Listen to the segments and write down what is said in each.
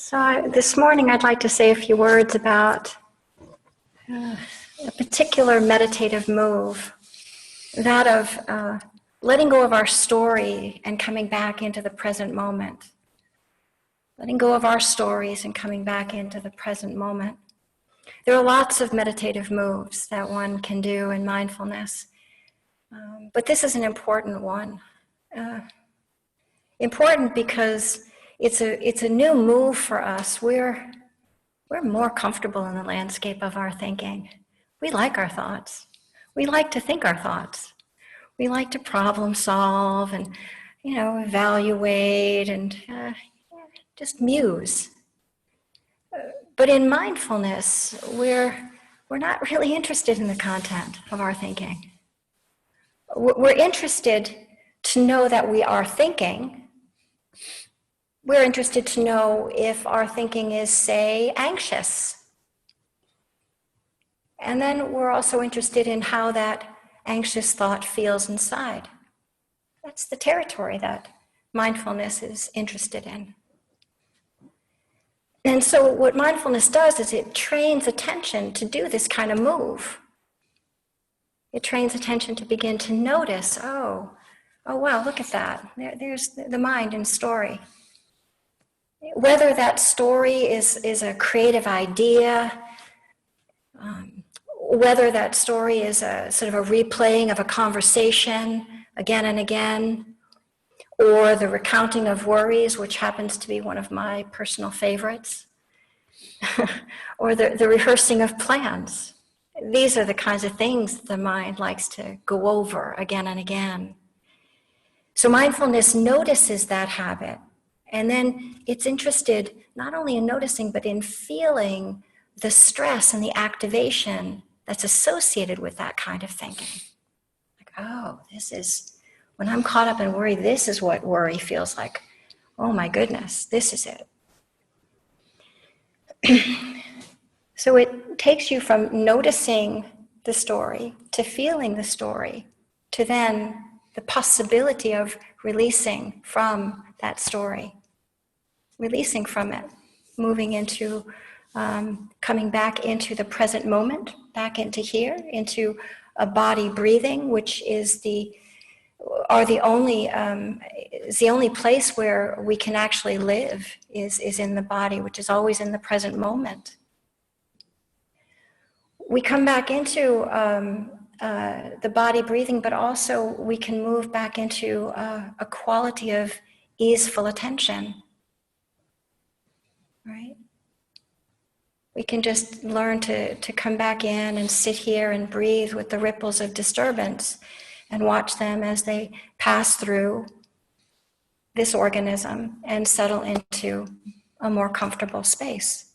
This morning I'd like to say a few words about a particular meditative move, that of letting go of our story and coming back into the present moment. Letting go of our stories and coming back into the present moment. There are lots of meditative moves that one can do in mindfulness, but this is an important one. Important because it's a new move for us. We're more comfortable in the landscape of our thinking. We like our thoughts. We like to think our thoughts. We like to problem solve and, evaluate and just muse. But in mindfulness, we're not really interested in the content of our thinking. We're interested to know that we are thinking. We're interested to know if our thinking is, say, anxious. And then we're also interested in how that anxious thought feels inside. That's the territory that mindfulness is interested in. And so what mindfulness does is it trains attention to do this kind of move. It trains attention to begin to notice, oh wow, look at that. There's the mind in story. Whether that story is a creative idea, whether that story is a sort of a replaying of a conversation again and again, or the recounting of worries, which happens to be one of my personal favorites, or the rehearsing of plans. These are the kinds of things the mind likes to go over again and again. So mindfulness notices that habit, and then it's interested not only in noticing, but in feeling the stress and the activation that's associated with that kind of thinking. Like, oh, this is, when I'm caught up in worry, this is what worry feels like. Oh my goodness, this is it. So it takes you from noticing the story to feeling the story to then the possibility of releasing from that story, releasing from it, moving into coming back into the present moment, back into here, into a body breathing, which is the only place where we can actually live is in the body, which is always in the present moment. We come back into the body breathing, but also we can move back into a quality of easeful attention, right? We can just learn to come back in and sit here and breathe with the ripples of disturbance and watch them as they pass through this organism and settle into a more comfortable space.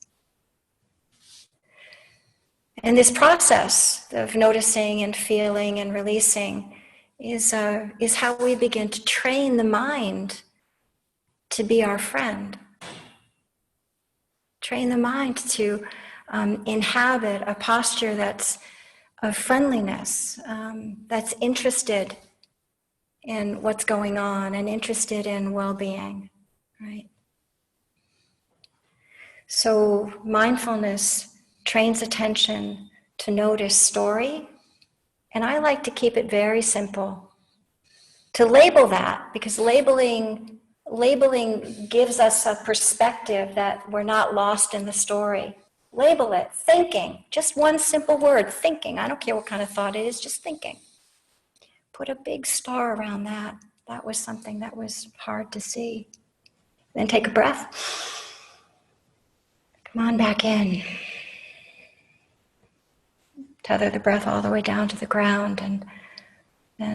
And this process of noticing and feeling and releasing is how we begin to train the mind to be our friend. Train the mind to inhabit a posture that's of friendliness, that's interested in what's going on and interested in well-being, right? So mindfulness trains attention to notice story, and I like to keep it very simple. To label that, because labeling gives us a perspective that we're not lost in the story. Label it, thinking, just one simple word, thinking. I don't care what kind of thought it is, just thinking. Put a big star around that. That was something that was hard to see. Then take a breath. Come on back in. Tether the breath all the way down to the ground, and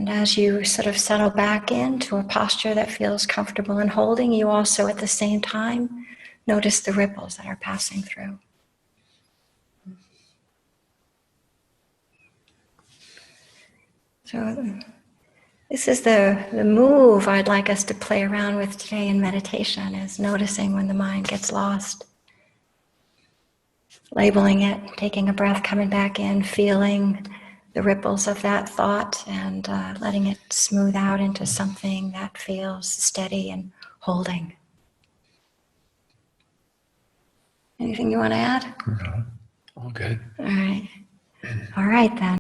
as you sort of settle back into a posture that feels comfortable in holding, you also at the same time notice the ripples that are passing through. So this is the move I'd like us to play around with today in meditation, is noticing when the mind gets lost. Labeling it, taking a breath, coming back in, feeling the ripples of that thought and letting it smooth out into something that feels steady and holding. Anything you want to add? All good. All right. All right, then.